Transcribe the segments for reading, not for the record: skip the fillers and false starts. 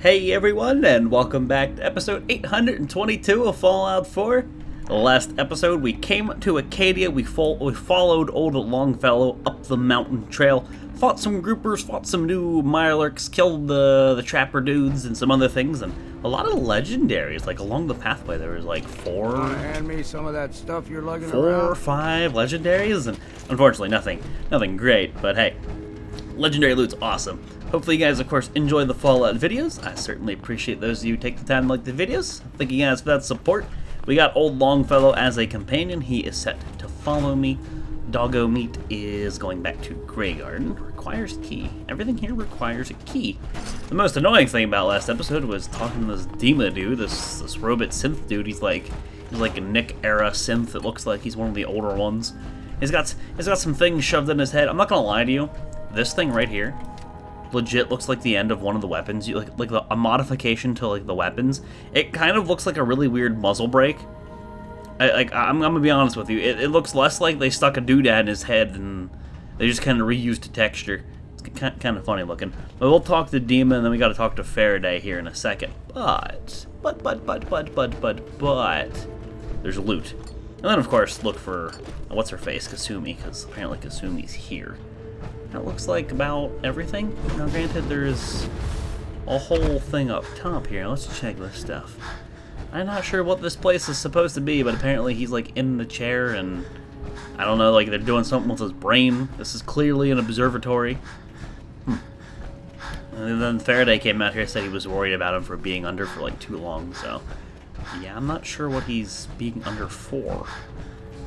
Hey everyone, and welcome back to episode 822 of Fallout 4. The last episode, we came to Acadia, we followed old Longfellow up the mountain trail, fought some groupers, fought some new Mirelurks, killed the trapper dudes and some other things, and a lot of legendaries, like along the pathway. There was like four or five legendaries, and unfortunately nothing great, but hey, legendary loot's awesome. Hopefully you guys, of course, enjoy the Fallout videos. I certainly appreciate those of you who take the time to like the videos. Thank you guys for that support. We got old Longfellow as a companion. He is set to follow me. Doggo Meat is going back to Grey Garden. Requires key. Everything here requires a key. The most annoying thing about last episode was talking to this Dima dude, this robot synth dude. He's like a Nick era synth. It looks like he's one of the older ones. He's got some things shoved in his head. I'm not gonna lie to you. This thing right here legit looks like the end of one of the weapons. A modification to like the weapons. It kind of looks like a really weird muzzle brake. I'm gonna be honest with you. It looks less like they stuck a doodad in his head and they just kind of reused the texture. It's kind of funny looking. But we'll talk to Dima, and then we got to talk to Faraday here in a second. But there's loot. And then of course look for what's her face, Kasumi, because apparently Kasumi's here. That looks like about everything. Now granted, there's a whole thing up top here. Let's check this stuff. I'm not sure what this place is supposed to be, but apparently he's like in the chair and I don't know, like they're doing something with his brain. This is clearly an observatory. And then Faraday came out here and said he was worried about him for being under for like too long, so yeah, I'm not sure what he's being under for.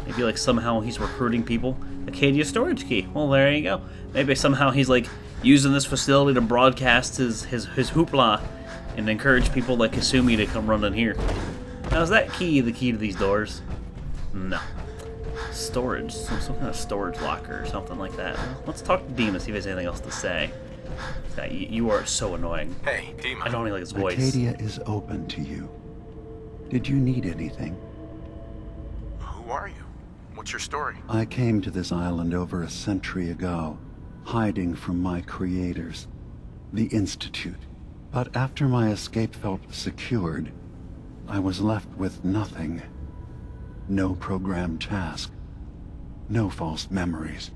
Maybe like somehow he's recruiting people. Acadia storage key. Well, there you go. Maybe somehow he's like using this facility to broadcast his hoopla and encourage people like Kasumi to come run in here. Now, is that key the key to these doors? No. Storage. Some kind of storage locker or something like that. Let's talk to Dima, see if he has anything else to say. You are so annoying. Hey, Dima. I don't even like his voice. Acadia is open to you. Did you need anything? Who are you? What's your story? I came to this island over a century ago, hiding from my creators, the Institute. But after my escape felt secured, I was left with nothing. No programmed task. No false memories.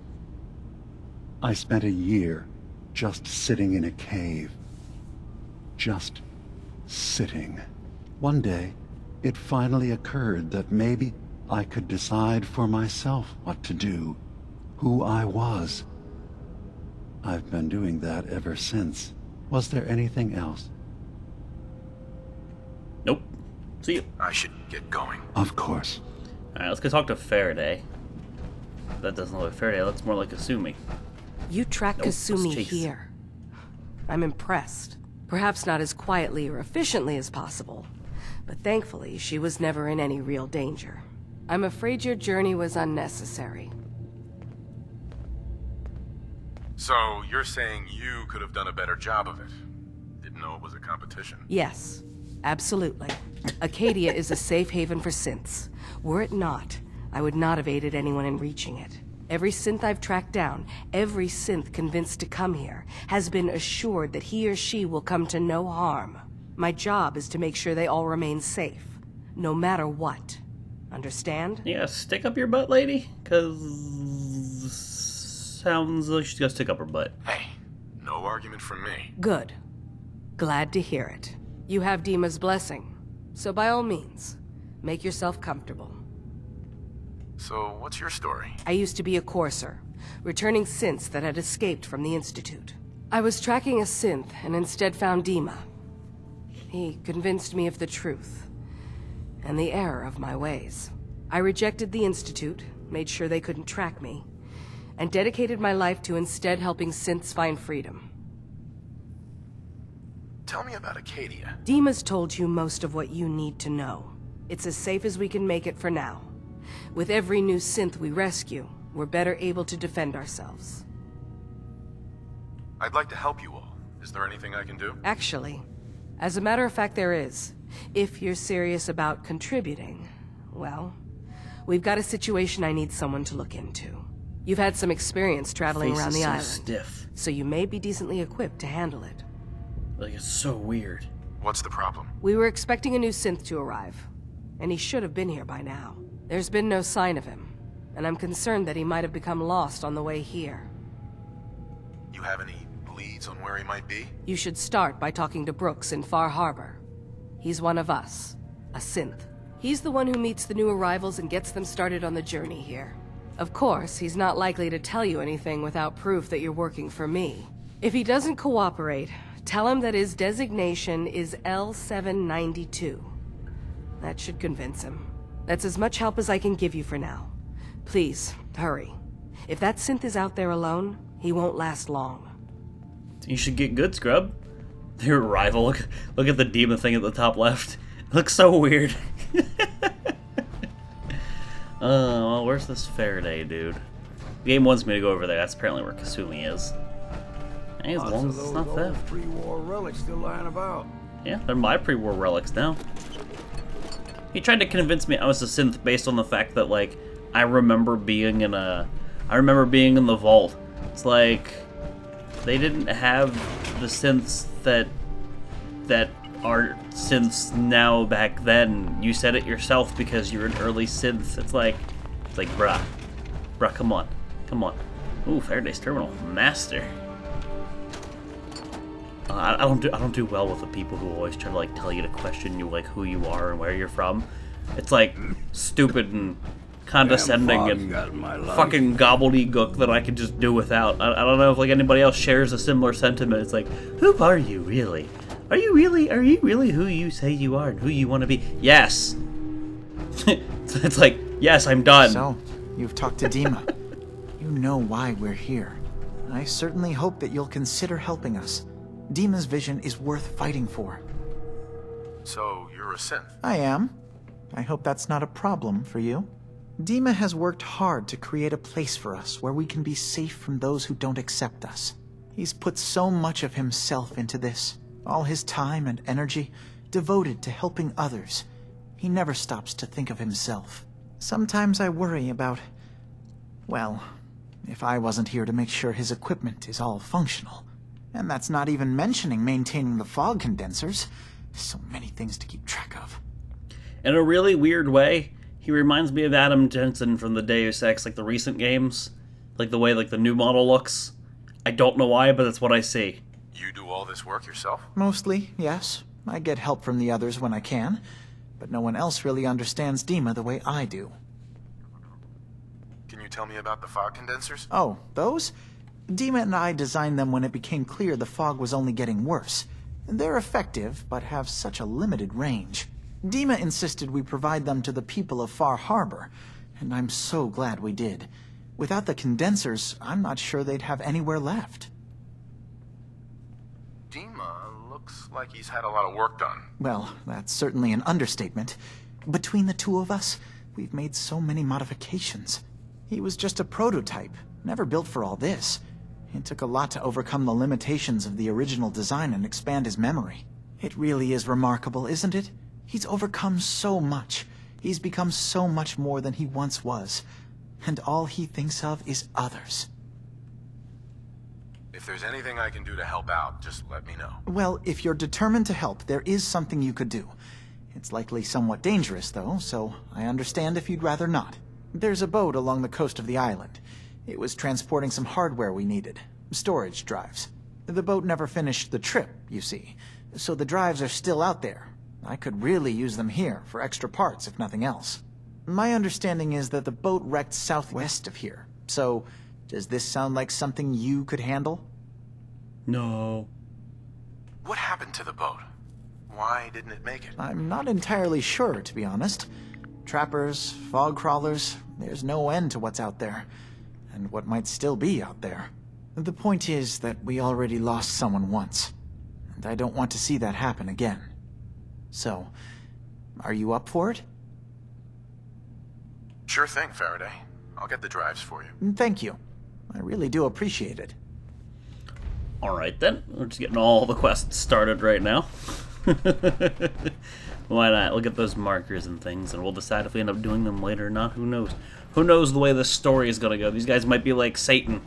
I spent a year just sitting in a cave. Just sitting. One day, it finally occurred that maybe I could decide for myself what to do, who I was. I've been doing that ever since. Was there anything else? Nope. See you. I should get going. Of course. Alright, let's go talk to Faraday. That doesn't look like Faraday, that looks more like Kasumi. You track Nope, Kasumi let's chase. here. I'm impressed. Perhaps not as quietly or efficiently as possible, but thankfully she was never in any real danger. I'm afraid your journey was unnecessary. So, you're saying you could have done a better job of it? Didn't know it was a competition? Yes, absolutely. Acadia is a safe haven for synths. Were it not, I would not have aided anyone in reaching it. Every synth I've tracked down, every synth convinced to come here, has been assured that he or she will come to no harm. My job is to make sure they all remain safe, no matter what. Understand? Yeah, stick up your butt, lady? Cause sounds like she's gonna stick up her butt. Hey, no argument from me. Good. Glad to hear it. You have Dima's blessing, so by all means, make yourself comfortable. So, what's your story? I used to be a courser, returning synths that had escaped from the Institute. I was tracking a synth and instead found Dima. He convinced me of the truth and the error of my ways. I rejected the Institute, made sure they couldn't track me, and dedicated my life to instead helping synths find freedom. Tell me about Acadia. Dima's told you most of what you need to know. It's as safe as we can make it for now. With every new synth we rescue, we're better able to defend ourselves. I'd like to help you all. Is there anything I can do? Actually, as a matter of fact, there is. If you're serious about contributing, well, we've got a situation I need someone to look into. You've had some experience traveling Face around is the so island, stiff. so you may be decently equipped to handle it. Like, it's so weird. What's the problem? We were expecting a new synth to arrive, and he should have been here by now. There's been no sign of him, and I'm concerned that he might have become lost on the way here. You have any leads on where he might be? You should start by talking to Brooks in Far Harbor. He's one of us, a synth. He's the one who meets the new arrivals and gets them started on the journey here. Of course, he's not likely to tell you anything without proof that you're working for me. If he doesn't cooperate, tell him that his designation is L792. That should convince him. That's as much help as I can give you for now. Please, hurry. If that synth is out there alone, he won't last long. You should get good, scrub. Your rival. Look at the demon thing at the top left. It looks so weird. Well, where's this Faraday dude? The game wants me to go over there. That's apparently where Kasumi is. Hey, as long as it's not theft. Pre-war relics still lying about. Yeah, they're my pre-war relics now. He tried to convince me I was a synth based on the fact that, like, I remember being in the vault. It's like they didn't have the synths that are synths now back then. You said it yourself because you're an early synth. It's like bruh, come on. Ooh, Faraday's terminal master. I don't do well with the people who always try to like tell you to question you, like who you are and where you're from. It's like stupid and condescending and fucking gobbledygook that I could just do without. I don't know if like anybody else shares a similar sentiment. It's like, who are you really? Are you really who you say you are and who you want to be? Yes. It's like, yes, I'm done. So, you've talked to Dima. You know why we're here. I certainly hope that you'll consider helping us. Dima's vision is worth fighting for. So, you're a synth? I am. I hope that's not a problem for you. Dima has worked hard to create a place for us where we can be safe from those who don't accept us. He's put so much of himself into this, all his time and energy devoted to helping others. He never stops to think of himself. Sometimes I worry about, well, if I wasn't here to make sure his equipment is all functional. And that's not even mentioning maintaining the fog condensers. So many things to keep track of. In a really weird way, he reminds me of Adam Jensen from the Deus Ex, like the recent games. Like the way like the new model looks. I don't know why, but that's what I see. You do all this work yourself? Mostly, yes. I get help from the others when I can. But no one else really understands Dima the way I do. Can you tell me about the fog condensers? Oh, those? Dima and I designed them when it became clear the fog was only getting worse. They're effective, but have such a limited range. Dima insisted we provide them to the people of Far Harbor, and I'm so glad we did. Without the condensers, I'm not sure they'd have anywhere left. Dima looks like he's had a lot of work done. Well, that's certainly an understatement. Between the two of us, we've made so many modifications. He was just a prototype, never built for all this. It took a lot to overcome the limitations of the original design and expand his memory. It really is remarkable, isn't it? He's overcome so much. He's become so much more than he once was. And all he thinks of is others. If there's anything I can do to help out, just let me know. Well, if you're determined to help, there is something you could do. It's likely somewhat dangerous, though, so I understand if you'd rather not. There's a boat along the coast of the island. It was transporting some hardware we needed. Storage drives. The boat never finished the trip, you see. So the drives are still out there. I could really use them here for extra parts, if nothing else. My understanding is that the boat wrecked southwest of here. So, does this sound like something you could handle? No. What happened to the boat? Why didn't it make it? I'm not entirely sure, to be honest. Trappers, fog crawlers, there's no end to what's out there. And what might still be out there. The point is that we already lost someone once. And I don't want to see that happen again. So, are you up for it? Sure thing, Faraday. I'll get the drives for you. Thank you. I really do appreciate it. Alright then, we're just getting all the quests started right now. Why not? Look at those markers and things, and we'll decide if we end up doing them later or not. Who knows? Who knows the way this story is gonna go? These guys might be like Satan.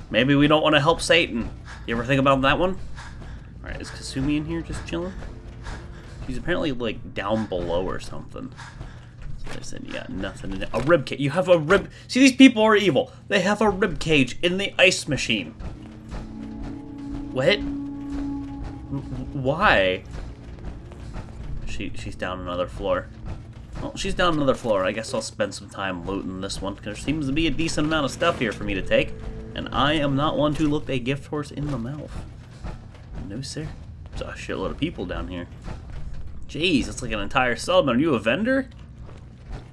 Maybe we don't want to help Satan. You ever think about that one? Alright, is Kasumi in here just chilling? She's apparently, like, down below or something. So I said, yeah, nothing in there. A rib cage. You have a rib... See, these people are evil. They have a rib cage in the ice machine. What? Why? She's down another floor. Well, she's down another floor. I guess I'll spend some time looting this one, because there seems to be a decent amount of stuff here for me to take. And I am not one to look a gift horse in the mouth. No, sir. There's a shitload of people down here. Jeez, it's like an entire settlement. Are you a vendor?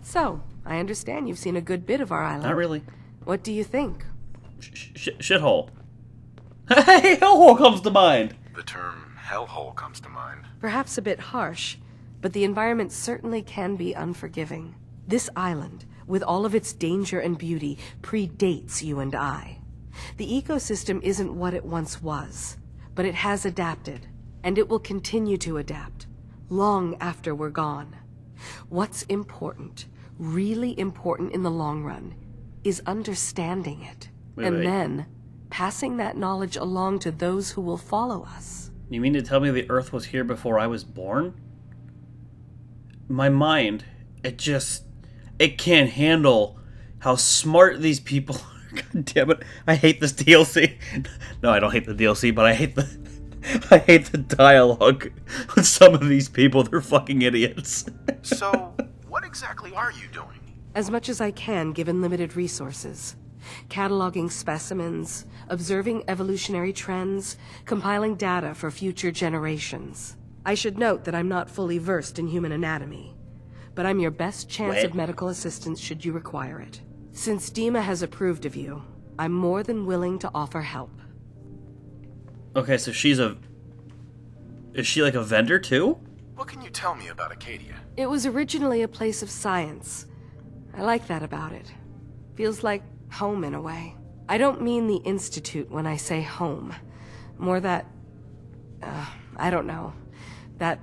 So, I understand you've seen a good bit of our island. Not really. What do you think? Shithole. Hey, hellhole comes to mind. The term hellhole comes to mind. Perhaps a bit harsh, but the environment certainly can be unforgiving. This island, with all of its danger and beauty, predates you and I. The ecosystem isn't what it once was, but it has adapted, and it will continue to adapt, long after we're gone. What's important, really important in the long run, is understanding it, and then passing that knowledge along to those who will follow us. You mean to tell me the Earth was here before I was born? My mind, it can't handle how smart these people are. God damn it. I hate this DLC. No, I don't hate the DLC, but I hate the dialogue with some of these people. They're fucking idiots. So, what exactly are you doing? As much as I can, given limited resources. Cataloging specimens, observing evolutionary trends, compiling data for future generations. I should note that I'm not fully versed in human anatomy, but I'm your best chance of medical assistance should you require it. Since Dima has approved of you, I'm more than willing to offer help. Okay, so is she like a vendor too? What can you tell me about Acadia? It was originally a place of science. I like that about it. Feels like home in a way. I don't mean the Institute when I say home. More that, I don't know, that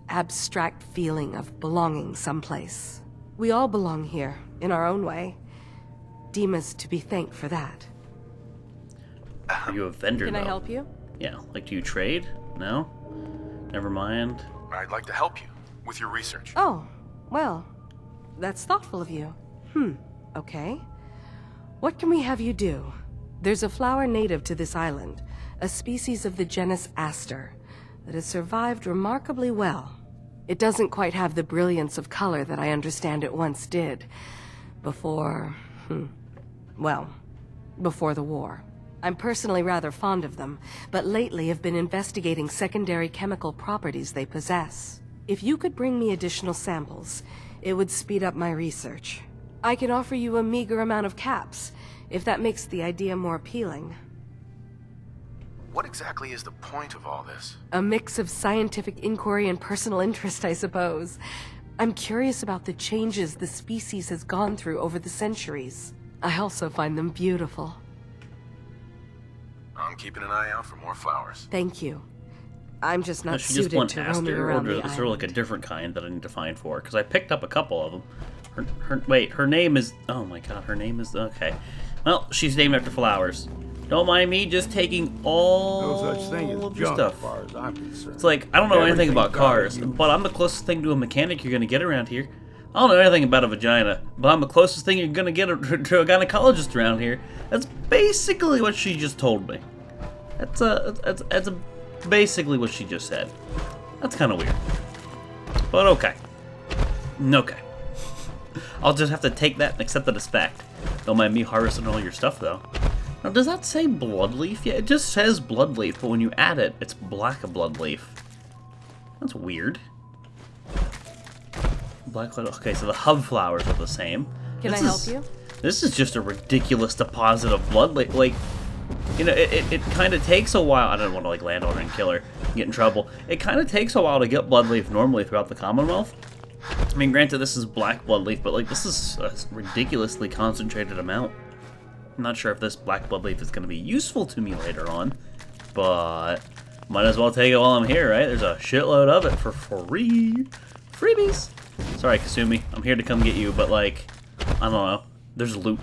abstract feeling of belonging someplace. We all belong here, in our own way. Dima's to be thanked for that. Are you a vendor, Can though? I help you? Yeah, like do you trade? No? Never mind. I'd like to help you with your research. Oh, well, that's thoughtful of you. Okay. What can we have you do? There's a flower native to this island, a species of the genus Aster, that has survived remarkably well. It doesn't quite have the brilliance of color that I understand it once did. Before the war. I'm personally rather fond of them, but lately have been investigating secondary chemical properties they possess. If you could bring me additional samples, it would speed up my research. I can offer you a meager amount of caps, if that makes the idea more appealing. What exactly is the point of all this? A mix of scientific inquiry and personal interest, I suppose. I'm curious about the changes the species has gone through over the centuries. I also find them beautiful. I'm keeping an eye out for more flowers. Thank you. I'm just not Does she just suited want to roaming Aster, around or the is there like a island. different kind that I need to find for her? Because I picked up a couple of them. Her name is... Oh my god, her name is... Okay. Well, she's named after flowers. Don't mind me just taking all No such thing as of your junk, stuff. as far as I'm concerned. It's like, I don't know anything about Everything's got cars, a use. but I'm the closest thing to a mechanic you're going to get around here. I don't know anything about a vagina, but I'm the closest thing you're going to get to a gynecologist around here. That's basically what she just told me. That's basically what she just said. That's kind of weird. But okay. Okay. I'll just have to take that and accept it as fact. Don't mind me harvesting all your stuff, though. Now, does that say bloodleaf? Yeah, it just says bloodleaf, but when you add it, it's black bloodleaf. That's weird. Black. Okay, so the hub flowers are the same. Can I help you? This is just a ridiculous deposit of bloodleaf. Like, you know, it kind of takes a while. I don't want to like land on her and kill her, get in trouble. It kind of takes a while to get bloodleaf normally throughout the Commonwealth. I mean, granted, this is black bloodleaf, but like this is a ridiculously concentrated amount. I'm not sure if this black bloodleaf is going to be useful to me later on, but might as well take it while I'm here, right? There's a shitload of it for free. Freebies! Sorry, Kasumi. I'm here to come get you, but like, I don't know. There's loot.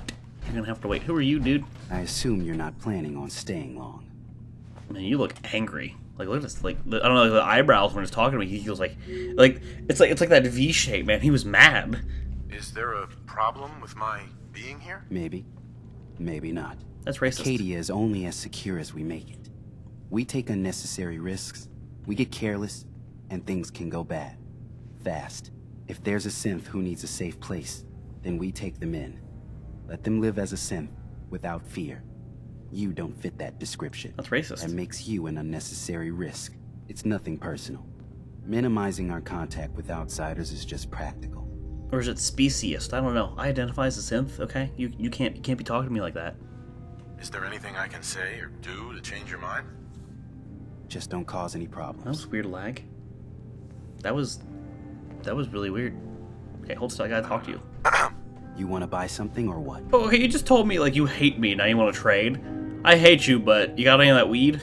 You're gonna have to wait. Who are you, dude? I assume you're not planning on staying long. Man, you look angry. Like, look at this. Like, I don't know, the eyebrows when he's talking to me, he goes like it's like that V shape, man. He was mad. Is there a problem with my being here? Maybe. Maybe not. That's racist. Acadia is only as secure as we make it. We take unnecessary risks, we get careless, and things can go bad. Fast. If there's a synth who needs a safe place, then we take them in. Let them live as a synth, without fear. You don't fit that description. That's racist. That makes you an unnecessary risk. It's nothing personal. Minimizing our contact with outsiders is just practical. Or is it speciest? I don't know. I identify as a synth, okay? You can't be talking to me like that. Is there anything I can say or do to change your mind? Just don't cause any That problems. was weird lag. That was really weird. Okay, hold still, I gotta talk to you. You want to buy something or what? Oh, okay, you just told me like you hate me, now you want to trade? I hate you, but you got any of that weed?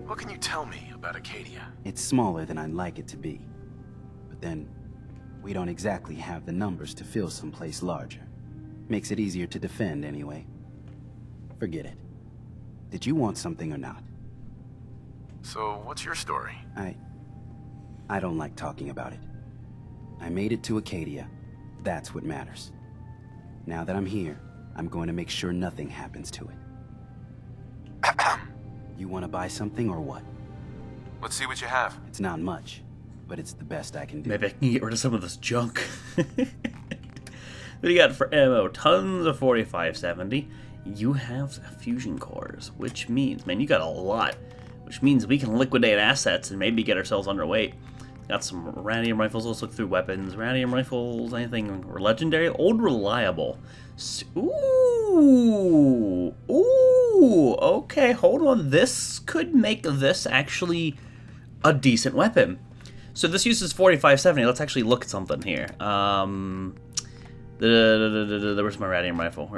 What can you tell me about Acadia? It's smaller than I'd like it to be. But then, we don't exactly have the numbers to fill someplace larger. Makes it easier to defend anyway. Forget it. Did you want something or not? So, what's your story? I don't like talking about it. I made it to Acadia. That's what matters. Now that I'm here, I'm going to make sure nothing happens to it. You want to buy something or what? Let's see what you have. It's not much, but it's the best I can do. Maybe I can get rid of some of this junk. What do you got for ammo? Tons of 4570. You have fusion cores, which means, man, you got a lot. Which means we can liquidate assets and maybe get ourselves underweight. Got some radium rifles. Let's look through weapons. Radium rifles, anything legendary? Old reliable. Ooh. Ooh. Okay, hold on. This could make this actually a decent weapon. So this uses 4570. Let's actually look at something here. Where's my radium rifle?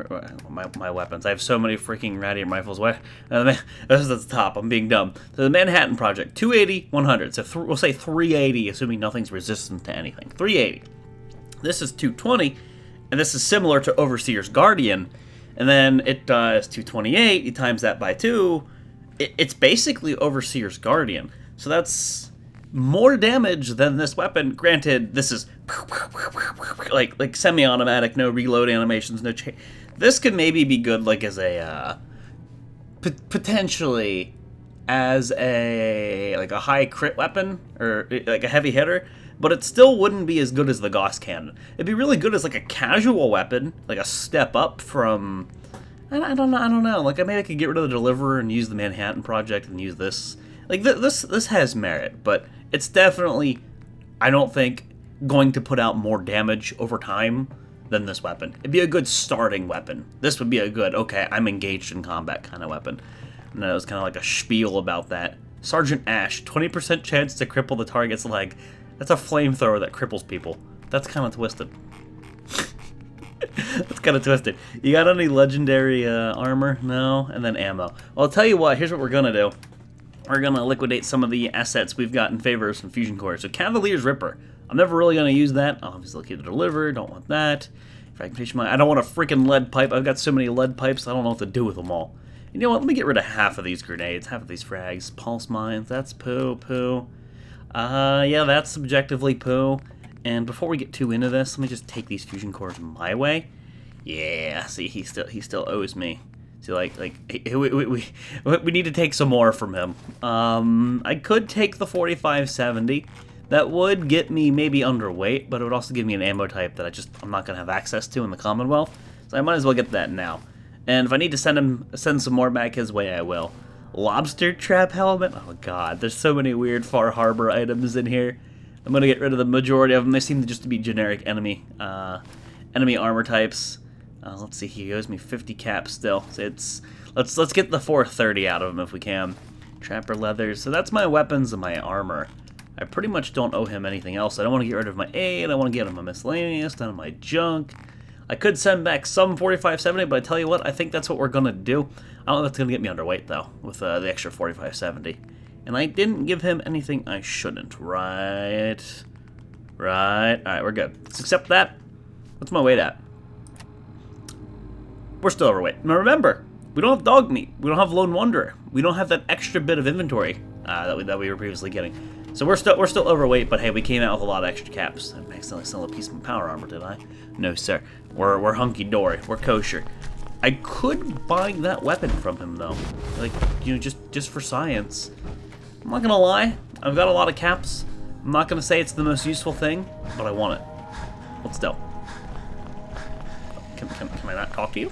My weapons. I have so many freaking radium rifles. Where? This is at the top. I'm being dumb. So the Manhattan Project, 280, 100. So we'll say 380, assuming nothing's resistant to anything. 380. This is 220, and this is similar to Overseer's Guardian. And then it does 228. You times that by 2. It's basically Overseer's Guardian. So that's more damage than this weapon. Granted, this is like semi-automatic, no reload animations, no change. This could maybe be good like as a potentially as a like a high crit weapon or like a heavy hitter, but it still wouldn't be as good as the Gauss cannon. It'd be really good as like a casual weapon, like a step up from I don't know. Like maybe I could get rid of the Deliverer and use the Manhattan Project and use this. Like this has merit, but it's definitely, I don't think, going to put out more damage over time than this weapon. It'd be a good starting weapon. This would be a good, okay, I'm engaged in combat kind of weapon. And it was kind of like a spiel about that. Sergeant Ash, 20% chance to cripple the target's leg. That's a flamethrower that cripples people. That's kind of twisted. That's kind of twisted. You got any legendary armor? No? And then ammo. Well, I'll tell you what, here's what we're going to do. We're going to liquidate some of the assets we've got in favor of some fusion cores. So Cavalier's Ripper. I'm never really going to use that. Obviously, keep it delivered. Don't want that. Fragmentation mine. I don't want a freaking lead pipe. I've got so many lead pipes, I don't know what to do with them all. You know what? Let me get rid of half of these grenades, half of these frags. Pulse mines. That's poo. Yeah, that's subjectively poo. And before we get too into this, let me just take these fusion cores my way. Yeah, see, he still owes me. See, we need to take some more from him. I could take the 4570. That would get me maybe underweight, but it would also give me an ammo type that I'm not gonna have access to in the Commonwealth. So I might as well get that now. And if I need to send some more back his way, I will. Lobster trap helmet. Oh god, there's so many weird Far Harbor items in here. I'm gonna get rid of the majority of them. They seem to just be generic enemy armor types. Let's see, he owes me 50 caps still. So let's get the 430 out of him if we can. Trapper leathers. So that's my weapons and my armor. I pretty much don't owe him anything else. I don't want to get rid of my aid. I want to get him my miscellaneous, none of my junk. I could send back some 4570, but I tell you what, I think that's what we're gonna do. I don't know if that's gonna get me underweight though, with the extra 4570. And I didn't give him anything I shouldn't. Right. Alright, we're good. Let's accept that. What's my weight at? We're still overweight. Now remember, we don't have dog meat. We don't have Lone Wanderer. We don't have that extra bit of inventory. that we were previously getting. So we're still overweight, but hey, we came out with a lot of extra caps. I accidentally stole a piece of my power armor, did I? No, sir. We're hunky dory. We're kosher. I could buy that weapon from him though, like, you know, just for science. I'm not gonna lie. I've got a lot of caps. I'm not gonna say it's the most useful thing, but I want it. Let's do. Can I not talk to you?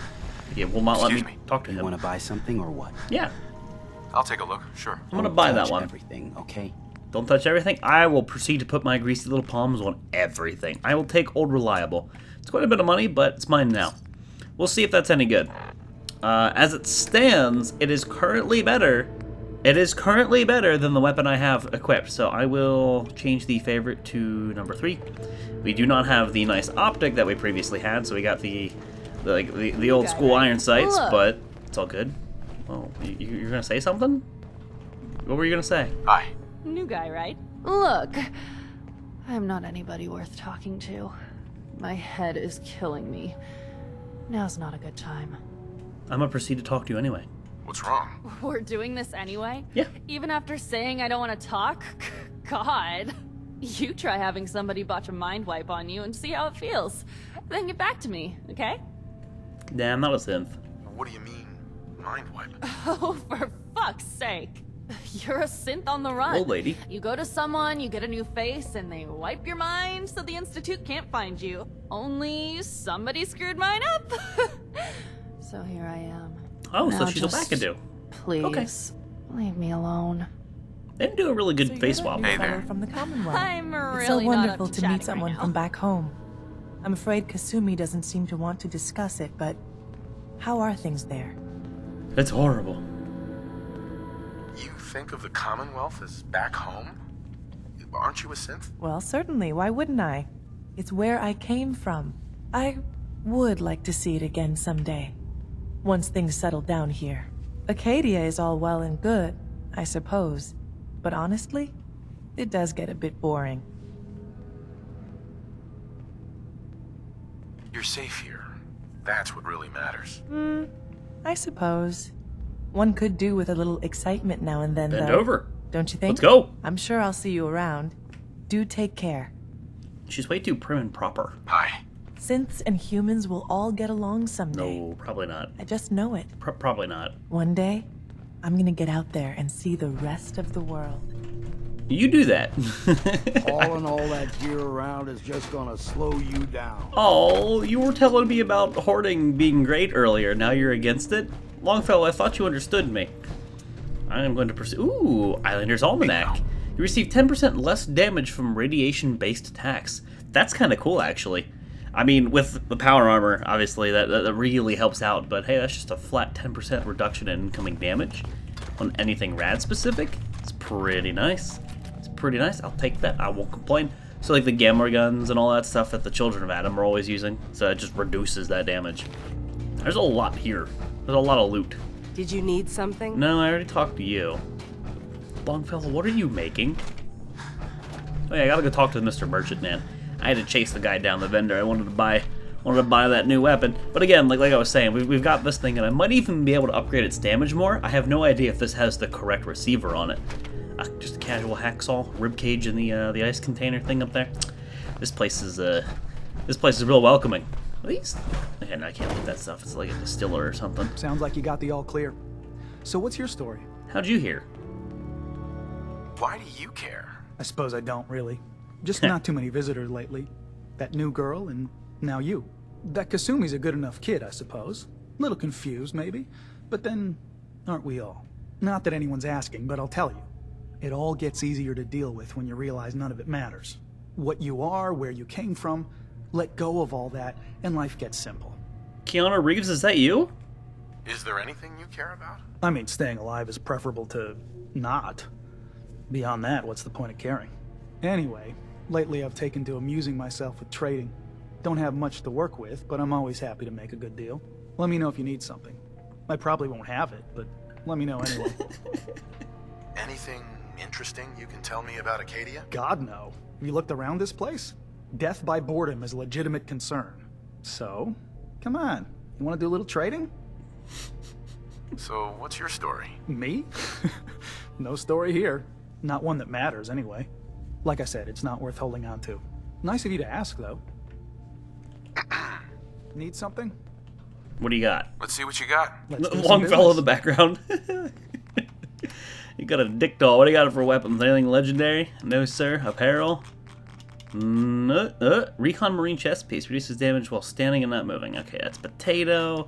Yeah, will not let me talk to him. You want to buy something or what? Yeah. I'll take a look, sure. I'm gonna buy that Touch one. Everything, okay? Don't touch everything. I will proceed to put my greasy little palms on everything. I will take Old Reliable. It's quite a bit of money, but it's mine now. We'll see if that's any good. As it stands, it is currently better. It is currently better than the weapon I have equipped, so I will change the favorite to number 3. We do not have the nice optic that we previously had, so we got the old school iron sights, but it's all good. Oh, you're gonna say something? What were you gonna say? Hi. New guy, right? Look, I'm not anybody worth talking to. My head is killing me. Now's not a good time. I'm gonna proceed to talk to you anyway. What's wrong? We're doing this anyway? Yeah. Even after saying I don't want to talk? God. You try having somebody botch a mind wipe on you and see how it feels. Then get back to me, okay? Nah, I'm not a synth. What do you mean, mind wipe? Oh, for fuck's sake. You're a synth on the run. Old lady. You go to someone, you get a new face, and they wipe your mind so the Institute can't find you. Only somebody screwed mine up. So here I am. Oh, so Now she's a just wackadoo. Please, Okay. leave me alone. They didn't do a really good face swap. Hey there. From the Commonwealth. I'm really It's so not wonderful up to chatting meet someone right now. from back home. I'm afraid Kasumi doesn't seem to want to discuss it, but how are things there? It's horrible. You think of the Commonwealth as back home? Aren't you a synth? Well, certainly. Why wouldn't I? It's where I came from. I would like to see it again someday. Once things settle down here. Acadia is all well and good, I suppose. But honestly, it does get a bit boring. You're safe here. That's what really matters. I suppose. One could do with a little excitement now and then, Bend though. over. Don't you think? Let's go. I'm sure I'll see you around. Do take care. She's way too prim and proper. Hi. Synths and humans will all get along someday. No, probably not. I just know it. Probably not. One day, I'm gonna get out there and see the rest of the world. You do that. Hauling all that gear around is just gonna slow you down. Oh, you were telling me about hoarding being great earlier. Now you're against it? Longfellow, I thought you understood me. I am going to pursue. Ooh, Islander's Almanac. You receive 10% less damage from radiation-based attacks. That's kind of cool, actually. I mean, with the power armor, obviously, that really helps out. But hey, that's just a flat 10% reduction in incoming damage on anything rad-specific. It's pretty nice. It's pretty nice. I'll take that. I won't complain. So, like the gamma guns and all that stuff that the Children of Adam are always using. So it just reduces that damage. There's a lot here. There's a lot of loot. Did you need something? No, I already talked to you. Longfellow, what are you making? Oh yeah, I gotta go talk to Mr. Merchant Man. I had to chase the guy down the vendor. I wanted to buy that new weapon. But again, like I was saying, we've got this thing, and I might even be able to upgrade its damage more. I have no idea if this has the correct receiver on it. Just a casual hacksaw, ribcage in the ice container thing up there. This place is real welcoming. Are these? Okay, no, I can't look that stuff. It's like a distiller or something. Sounds like you got the all clear. So what's your story? How'd you hear? Why do you care? I suppose I don't really. Just not too many visitors lately. That new girl and now you. That Kasumi's a good enough kid, I suppose. Little confused, maybe. But then, aren't we all? Not that anyone's asking, but I'll tell you. It all gets easier to deal with when you realize none of it matters. What you are, where you came from, let go of all that, and life gets simple. Keanu Reeves, is that you? Is there anything you care about? I mean, staying alive is preferable to not. Beyond that, what's the point of caring? Anyway, lately I've taken to amusing myself with trading. Don't have much to work with, but I'm always happy to make a good deal. Let me know if you need something. I probably won't have it, but let me know anyway. Anything interesting you can tell me about Acadia? God, no. Have you looked around this place? Death by boredom is a legitimate concern. So, come on. You want to do a little trading? So, what's your story? Me? No story here. Not one that matters, anyway. Like I said, it's not worth holding on to. Nice of you to ask, though. Need something? What do you got? Let's see what you got. Let's do some Long fellow in business. the background. You got a dick doll. What do you got for weapons? Anything legendary? No, sir. Apparel? No. Recon Marine chest piece. Reduces damage while standing and not moving. Okay, that's potato.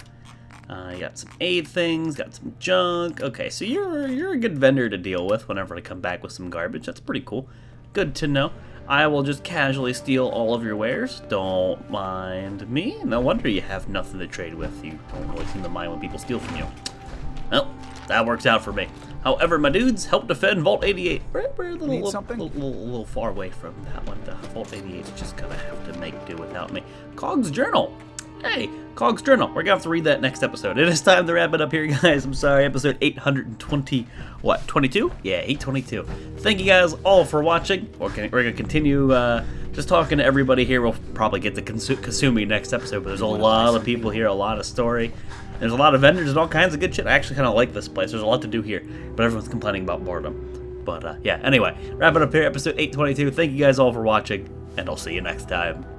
You got some aid things. Got some junk. Okay, so you're a good vendor to deal with whenever I come back with some garbage. That's pretty cool. Good to know. I will just casually steal all of your wares. Don't mind me. No wonder you have nothing to trade with. You don't really seem to mind when people steal from you. Well, that works out for me. However, my dudes, help defend Vault 88. We're a little far away from that one. The Vault 88 is just gonna have to make do without me. Cog's Journal. Hey, Cog's Journal. We're gonna have to read that next episode. It is time to wrap it up here, guys. I'm sorry, episode 820, what, 22? Yeah, 822. Thank you guys all for watching. We're gonna continue just talking to everybody here. We'll probably get to Kasumi next episode, but there's a lot of people here, a lot of story. There's a lot of vendors and all kinds of good shit. I actually kind of like this place. There's a lot to do here, but everyone's complaining about boredom. But yeah, anyway, wrap it up here, episode 822. Thank you guys all for watching, and I'll see you next time.